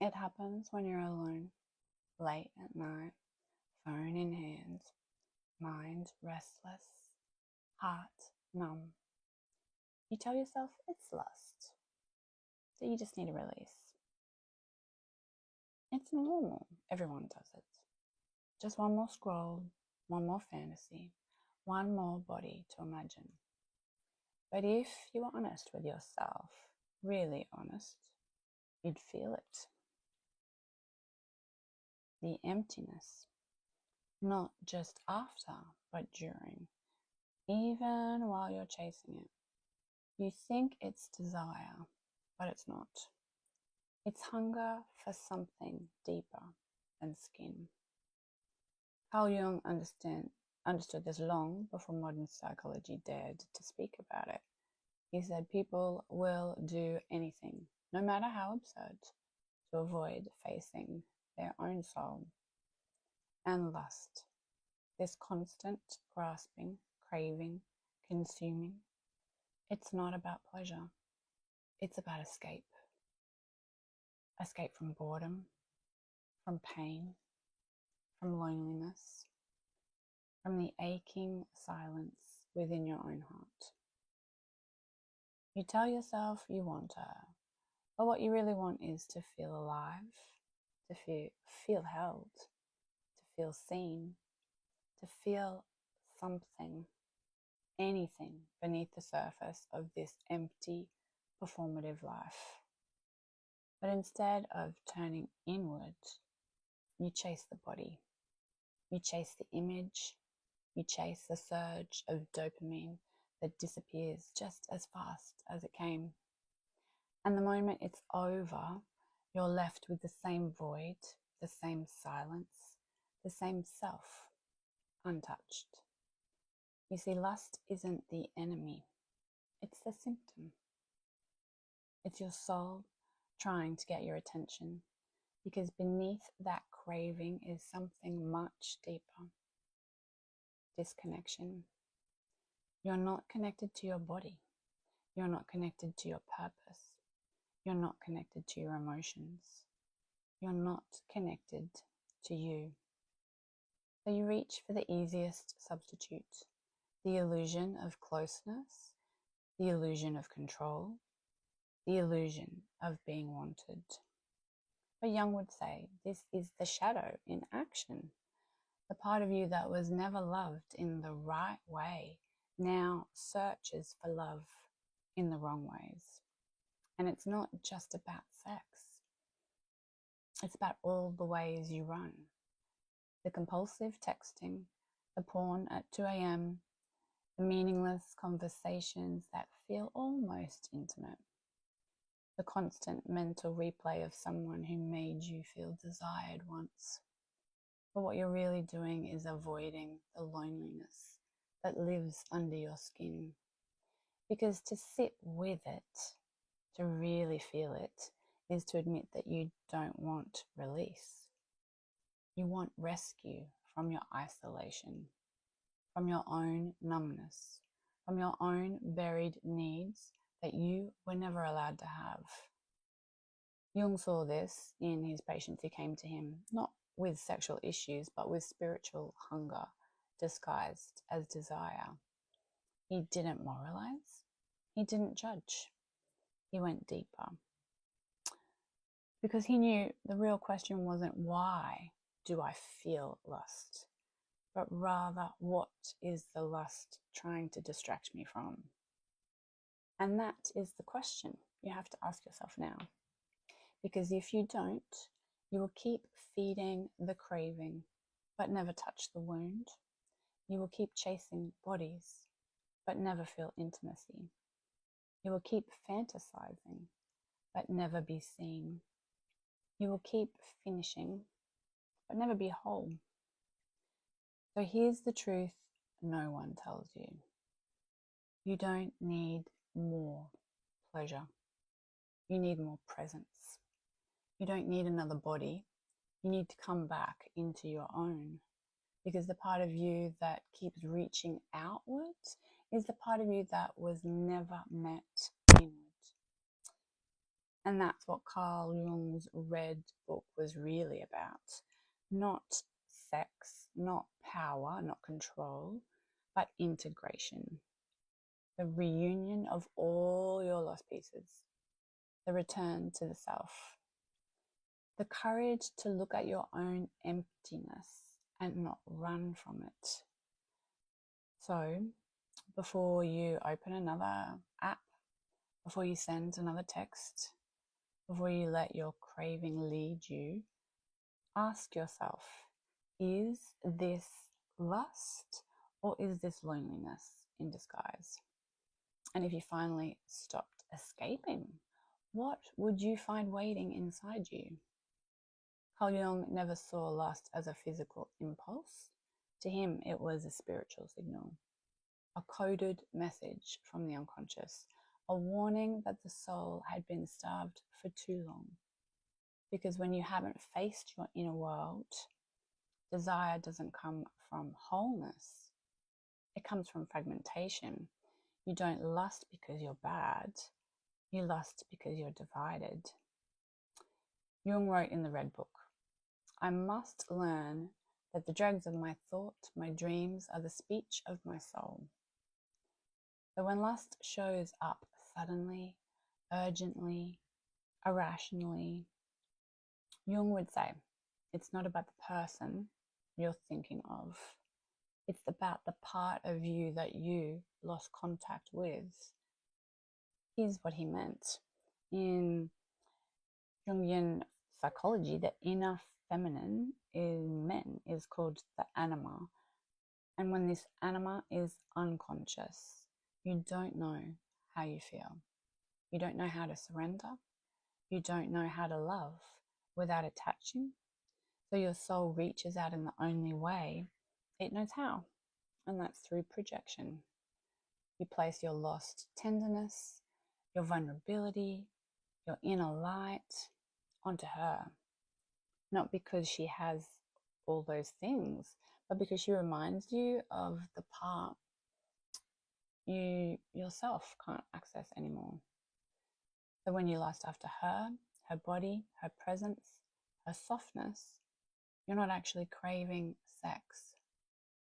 It happens when you're alone, late at night, phone in hand, mind restless, heart numb. You tell yourself it's lust, that you just need a release. It's normal, everyone does it. Just one more scroll, one more fantasy, one more body to imagine. But if you were honest with yourself, really honest, you'd feel it. The emptiness, not just after, but during, even while you're chasing it. You think it's desire, but it's not. It's hunger for something deeper than skin. Carl Jung understood this long before modern psychology dared to speak about it. He said people will do anything, no matter how absurd, to avoid facing their own soul. And lust, this constant grasping, craving, consuming, it's not about pleasure. It's about escape. Escape from boredom, from pain, from loneliness, from the aching silence within your own heart. You tell yourself you want her, but what you really want is to feel alive, to feel held, to feel seen, to feel something, anything beneath the surface of this empty, performative life. But instead of turning inward, you chase the body, you chase the image, you chase the surge of dopamine that disappears just as fast as it came. And the moment it's over, you're left with the same void, the same silence, the same self, untouched. You see, lust isn't the enemy, it's the symptom. It's your soul trying to get your attention, because beneath that craving is something much deeper. Disconnection. You're not connected to your body. You're not connected to your purpose. You're not connected to your emotions. You're not connected to you. So you reach for the easiest substitute, the illusion of closeness, the illusion of control, the illusion of being wanted. But Jung would say this is the shadow in action. The part of you that was never loved in the right way now searches for love in the wrong ways. And it's not just about sex. It's about all the ways you run. The compulsive texting, the porn at 2 a.m., the meaningless conversations that feel almost intimate, the constant mental replay of someone who made you feel desired once. But what you're really doing is avoiding the loneliness that lives under your skin. Because to sit with it, to really feel it, is to admit that you don't want release. You want rescue from your isolation, from your own numbness, from your own buried needs that you were never allowed to have. Jung saw this in his patients who came to him, not with sexual issues, but with spiritual hunger disguised as desire. He didn't moralize. He didn't judge. He went deeper. Because he knew the real question wasn't why do I feel lust, but rather what is the lust trying to distract me from? And that is the question you have to ask yourself now. Because if you don't, you will keep feeding the craving, but never touch the wound. You will keep chasing bodies, but never feel intimacy. You will keep fantasizing, but never be seen. You will keep finishing, but never be whole. So here's the truth no one tells you. You don't need more pleasure. You need more presence. You don't need another body. You need to come back into your own. Because the part of you that keeps reaching outwards is the part of you that was never met inward. And that's what Carl Jung's Red Book was really about. Not sex, not power, not control, but integration. The reunion of all your lost pieces. The return to the self. The courage to look at your own emptiness and not run from it. So, before you open another app, before you send another text, before you let your craving lead you, ask yourself, is this lust or is this loneliness in disguise? And if you finally stopped escaping, what would you find waiting inside you? Carl Jung never saw lust as a physical impulse. To him, it was a spiritual signal, a coded message from the unconscious, a warning that the soul had been starved for too long. Because when you haven't faced your inner world, desire doesn't come from wholeness. It comes from fragmentation. You don't lust because you're bad. You lust because you're divided. Jung wrote in the Red Book, I must learn that the dregs of my thought, my dreams, are the speech of my soul. So when lust shows up suddenly, urgently, irrationally, Jung would say, it's not about the person you're thinking of. It's about the part of you that you lost contact with. Here's what he meant. In Jungian psychology, the inner feminine in men is called the anima. And when this anima is unconscious, you don't know how you feel. You don't know how to surrender. You don't know how to love without attaching. So your soul reaches out in the only way it knows how, and that's through projection. You place your lost tenderness, your vulnerability, your inner light onto her. Not because she has all those things, but because she reminds you of the part you yourself can't access anymore. So when you lust after her, her body, her presence, her softness, you're not actually craving sex.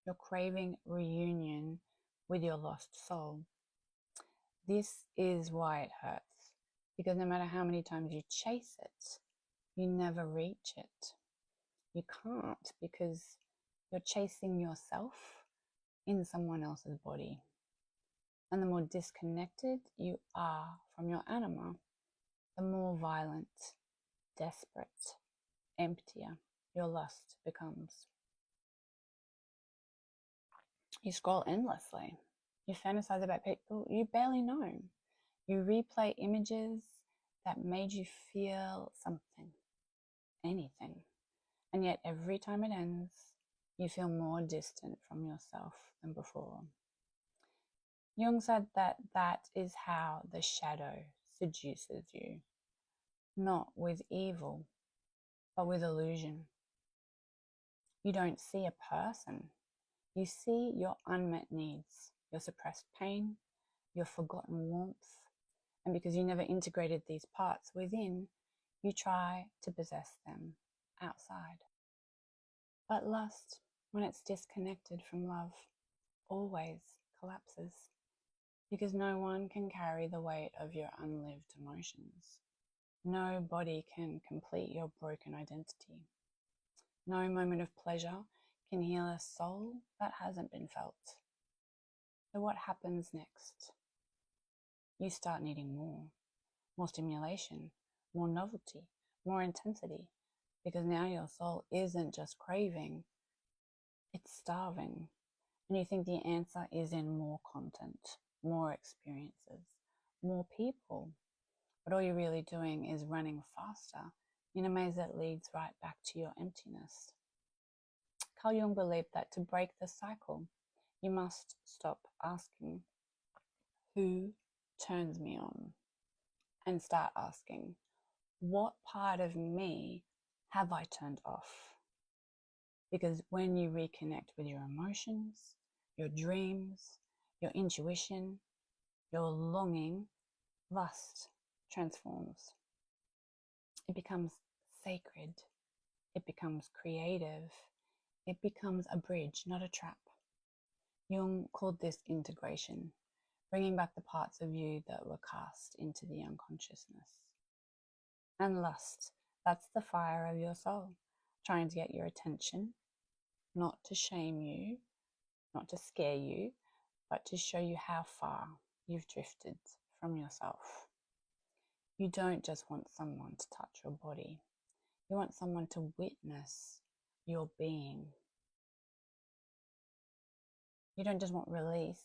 You're craving reunion with your lost soul. This is why it hurts, because no matter how many times you chase it, you never reach it. You can't, because you're chasing yourself in someone else's body. And the more disconnected you are from your anima, the more violent, desperate, emptier your lust becomes. You scroll endlessly. You fantasize about people you barely know. You replay images that made you feel something, anything. And yet every time it ends, you feel more distant from yourself than before. Jung said that is how the shadow seduces you, not with evil, but with illusion. You don't see a person. You see your unmet needs, your suppressed pain, your forgotten warmth. And because you never integrated these parts within, you try to possess them outside. But lust, when it's disconnected from love, always collapses, because no one can carry the weight of your unlived emotions. No body can complete your broken identity. No moment of pleasure can heal a soul that hasn't been felt. So what happens next? You start needing more stimulation, more novelty, more intensity, because now your soul isn't just craving, it's starving. And you think the answer is in more content, more experiences, more people. But all you're really doing is running faster in a maze that leads right back to your emptiness. Carl Jung believed that to break the cycle, you must stop asking, who turns me on? And start asking, what part of me have I turned off? Because when you reconnect with your emotions, your dreams, your intuition, your longing, lust transforms. It becomes sacred. It becomes creative. It becomes a bridge, not a trap. Jung called this integration, bringing back the parts of you that were cast into the unconsciousness. And lust, that's the fire of your soul, trying to get your attention, not to shame you, not to scare you, but to show you how far you've drifted from yourself. You don't just want someone to touch your body. You want someone to witness your being. You don't just want release.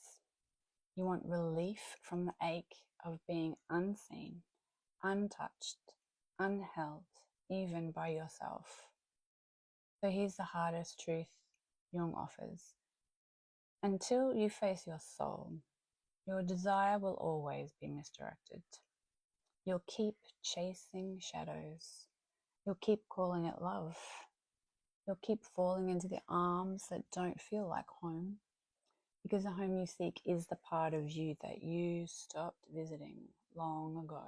You want relief from the ache of being unseen, untouched, unheld, even by yourself. So here's the hardest truth Jung offers. Until you face your soul, your desire will always be misdirected. You'll keep chasing shadows. You'll keep calling it love. You'll keep falling into the arms that don't feel like home, because the home you seek is the part of you that you stopped visiting long ago.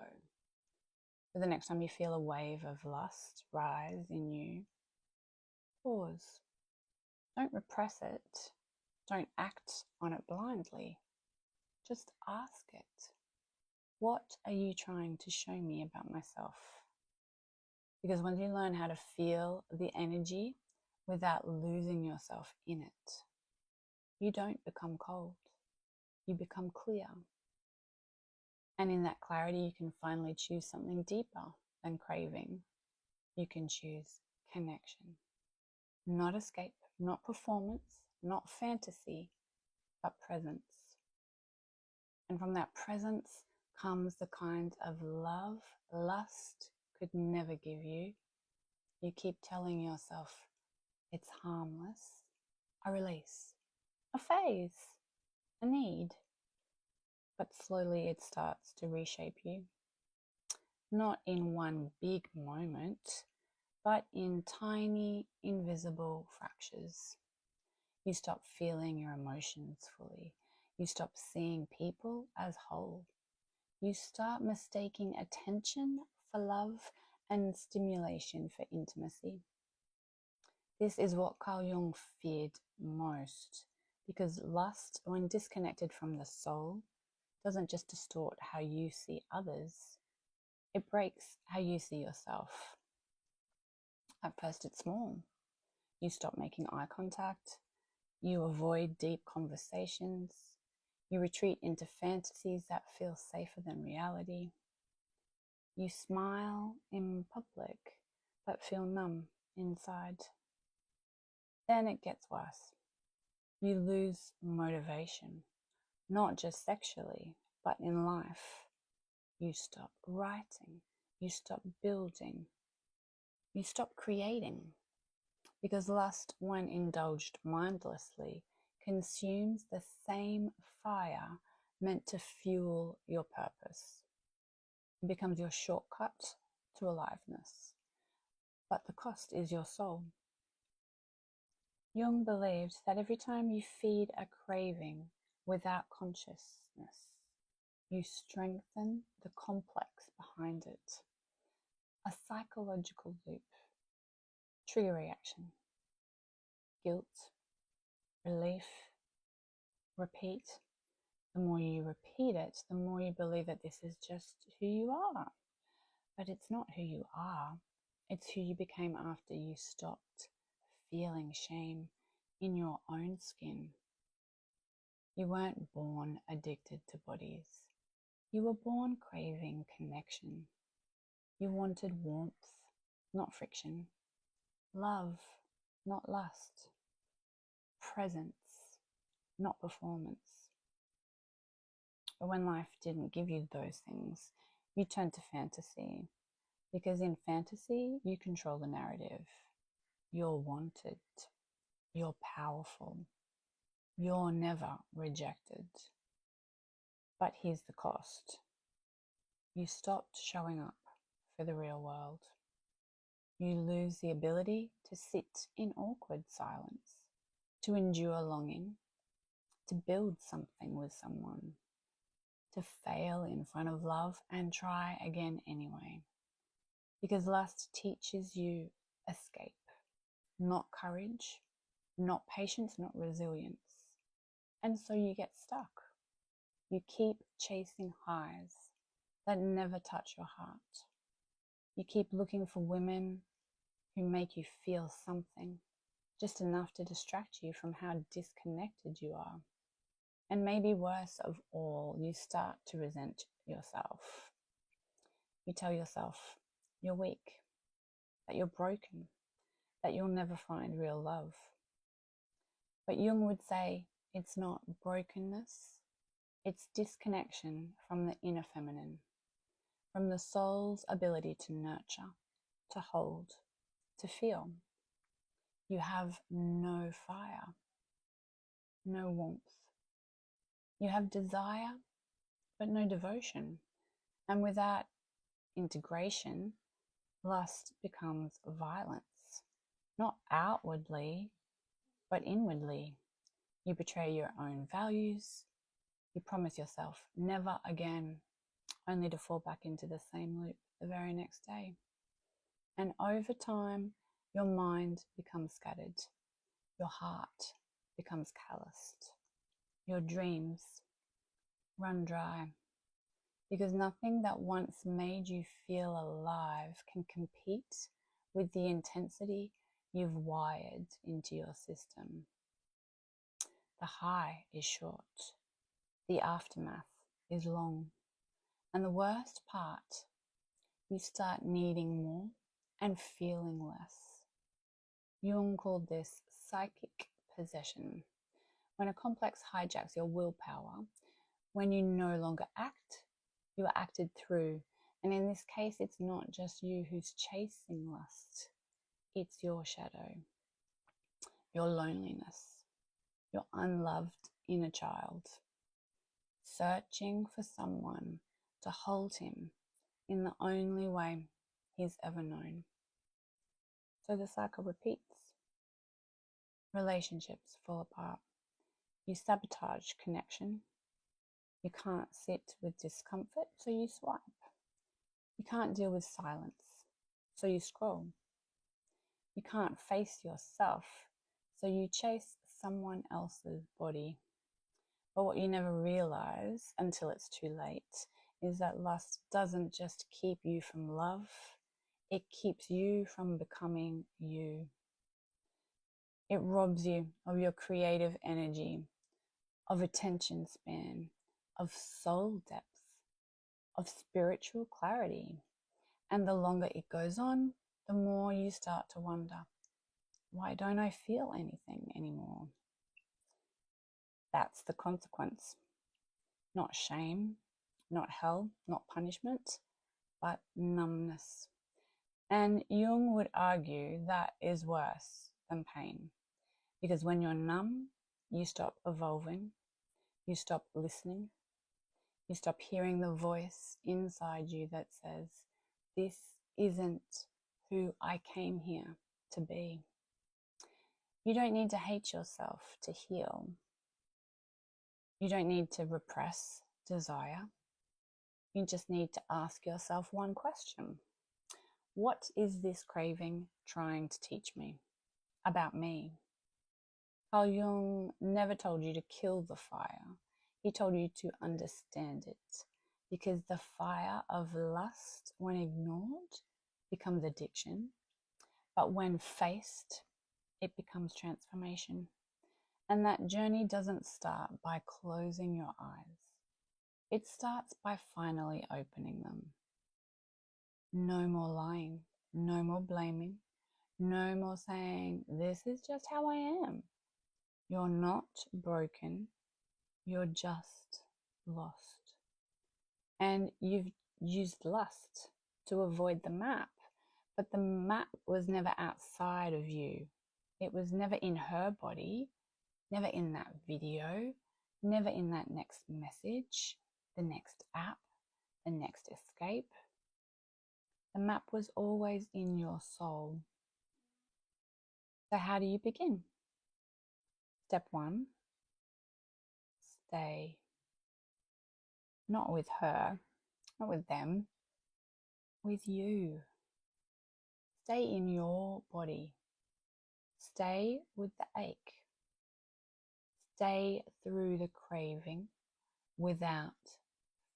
So the next time you feel a wave of lust rise in you, pause. Don't repress it. Don't act on it blindly. Just ask it. What are you trying to show me about myself? Because once you learn how to feel the energy without losing yourself in it, you don't become cold. You become clear. And in that clarity, you can finally choose something deeper than craving. You can choose connection. Not escape, not performance, not fantasy, but presence. And from that presence comes the kind of love lust could never give you. You keep telling yourself it's harmless, a release, a phase, a need. But slowly it starts to reshape you. Not in one big moment, but in tiny, invisible fractures. You stop feeling your emotions fully. You stop seeing people as whole. You start mistaking attention for love and stimulation for intimacy. This is what Carl Jung feared most, because lust, when disconnected from the soul, doesn't just distort how you see others, it breaks how you see yourself. At first it's small. You stop making eye contact. You avoid deep conversations. You retreat into fantasies that feel safer than reality. You smile in public, but feel numb inside. Then it gets worse. You lose motivation, not just sexually, but in life. You stop writing. You stop building. You stop creating. Because lust, when indulged mindlessly, consumes the same fire meant to fuel your purpose. It becomes your shortcut to aliveness. But the cost is your soul. Jung believed that every time you feed a craving without consciousness, you strengthen the complex behind it. A psychological loop. Trigger reaction. Guilt. Relief. Repeat. The more you repeat it, the more you believe that this is just who you are. But it's not who you are. It's who you became after you stopped feeling shame in your own skin. You weren't born addicted to bodies. You were born craving connection. You wanted warmth, not friction. Love, not lust. Presence, not performance. But when life didn't give you those things, you turned to fantasy. Because in fantasy, you control the narrative. You're wanted. You're powerful. You're never rejected. But here's the cost. You stopped showing up for the real world. You lose the ability to sit in awkward silence, to endure longing, to build something with someone, to fail in front of love and try again anyway. because lust teaches you escape, not courage, not patience, not resilience. And so you get stuck. You keep chasing highs that never touch your heart. You keep looking for women who make you feel something, just enough to distract you from how disconnected you are. And maybe worst of all, you start to resent yourself. You tell yourself you're weak, that you're broken, that you'll never find real love. But Jung would say it's not brokenness, it's disconnection from the inner feminine, from the soul's ability to nurture, to hold, to feel. You have no fire, no warmth. You have desire, but no devotion. And without integration, lust becomes violence, not outwardly, but inwardly. You betray your own values. You promise yourself never again, only to fall back into the same loop the very next day. And over time, your mind becomes scattered. Your heart becomes calloused. Your dreams run dry, because nothing that once made you feel alive can compete with the intensity you've wired into your system. The high is short, the aftermath is long, and the worst part, you start needing more and feeling less. Jung called this psychic possession, when a complex hijacks your willpower, when you no longer act, you are acted through. And in this case, it's not just you who's chasing lust, it's your shadow, your loneliness, your unloved inner child, searching for someone to hold him in the only way he's ever known. So the cycle repeats. Relationships fall apart. You sabotage connection. You can't sit with discomfort, so you swipe. You can't deal with silence, so you scroll. You can't face yourself, so you chase someone else's body. But what you never realize until it's too late is that lust doesn't just keep you from love, it keeps you from becoming you. It robs you of your creative energy, of attention span, of soul depth, of spiritual clarity. And the longer it goes on, the more you start to wonder, why don't I feel anything anymore? That's the consequence. Not shame, not hell, not punishment, but numbness. And Jung would argue that is worse than pain. Because when you're numb, you stop evolving, you stop listening, you stop hearing the voice inside you that says, this isn't who I came here to be. You don't need to hate yourself to heal. You don't need to repress desire. You just need to ask yourself one question. What is this craving trying to teach me about me? Carl Jung never told you to kill the fire. He told you to understand it, because the fire of lust, when ignored, becomes addiction, but when faced, it becomes transformation. And that journey doesn't start by closing your eyes. It starts by finally opening them. No more lying, no more blaming, no more saying, this is just how I am. You're not broken, you're just lost. And you've used lust to avoid the map, but the map was never outside of you. It was never in her body, never in that video, never in that next message, the next app, the next escape. The map was always in your soul. So how do you begin? Step 1, stay. Not with her, not with them, with you. Stay in your body. Stay with the ache. Stay through the craving without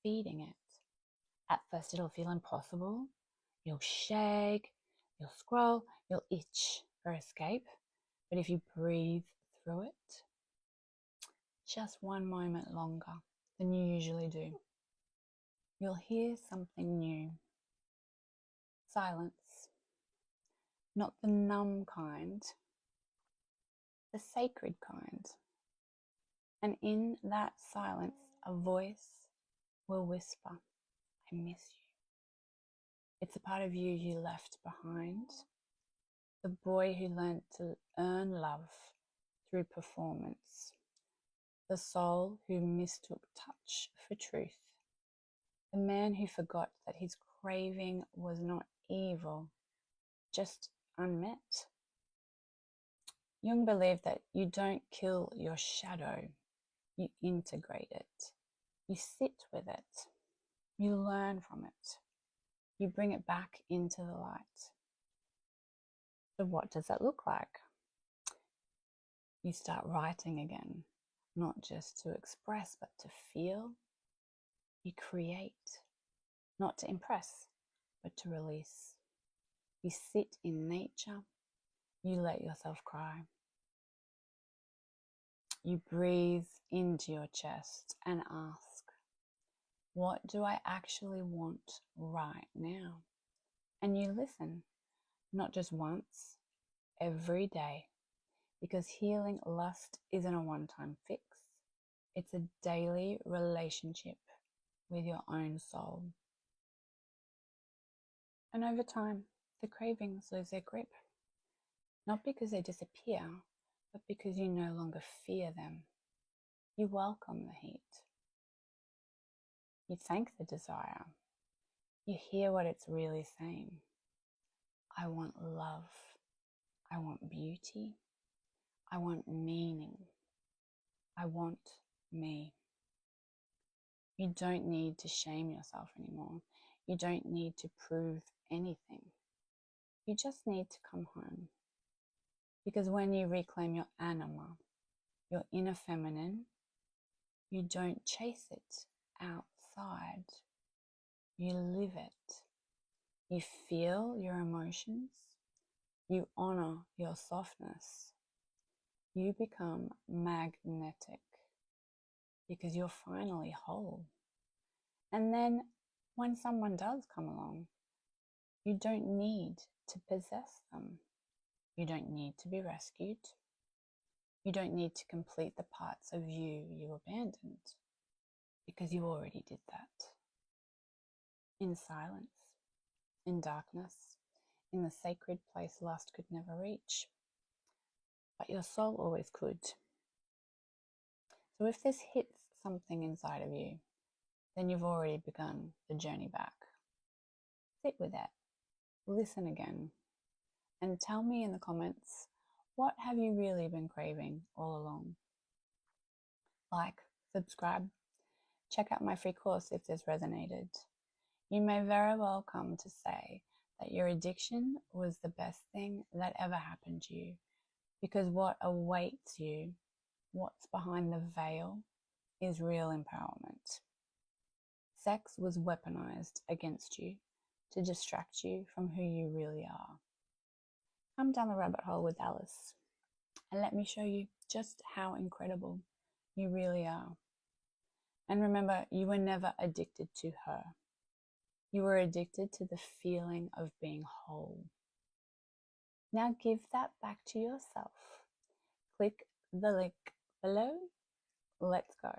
feeding it. At first, it'll feel impossible. You'll shake, you'll scroll, you'll itch for escape. But if you breathe through it, just one moment longer than you usually do, you'll hear something new. Silence. Not the numb kind, the sacred kind. And in that silence, a voice will whisper, I miss you. It's a part of you you left behind. The boy who learned to earn love through performance. The soul who mistook touch for truth. The man who forgot that his craving was not evil, just unmet. Jung believed that you don't kill your shadow, you integrate it. You sit with it. You learn from it. You bring it back into the light. So what does that look like? You start writing again, not just to express, but to feel. You create, not to impress, but to release. You sit in nature. You let yourself cry. You breathe into your chest and ask, what do I actually want right now? And you listen, not just once, every day, because healing lust isn't a one-time fix. It's a daily relationship with your own soul. And over time, the cravings lose their grip. Not because they disappear, but because you no longer fear them. You welcome the heat. You thank the desire. You hear what it's really saying. I want love. I want beauty. I want meaning. I want me. You don't need to shame yourself anymore. You don't need to prove anything. You just need to come home. Because when you reclaim your anima, your inner feminine, you don't chase it outside. You live it. You feel your emotions. You honor your softness. You become magnetic because you're finally whole. And then when someone does come along, you don't need to possess them. You don't need to be rescued. You don't need to complete the parts of you abandoned, because you already did that. In silence, in darkness, in the sacred place lust could never reach, but your soul always could. So if this hits something inside of you, then you've already begun the journey back. Sit with it, listen again, and tell me in the comments, what have you really been craving all along? Like, subscribe, check out my free course if this resonated. You may very well come to say that your addiction was the best thing that ever happened to you, because what awaits you, what's behind the veil, is real empowerment. Sex was weaponized against you to distract you from who you really are. Come down the rabbit hole with Alice and let me show you just how incredible you really are. And remember, you were never addicted to her. You were addicted to the feeling of being whole. Now give that back to yourself. Click the link below. Let's go.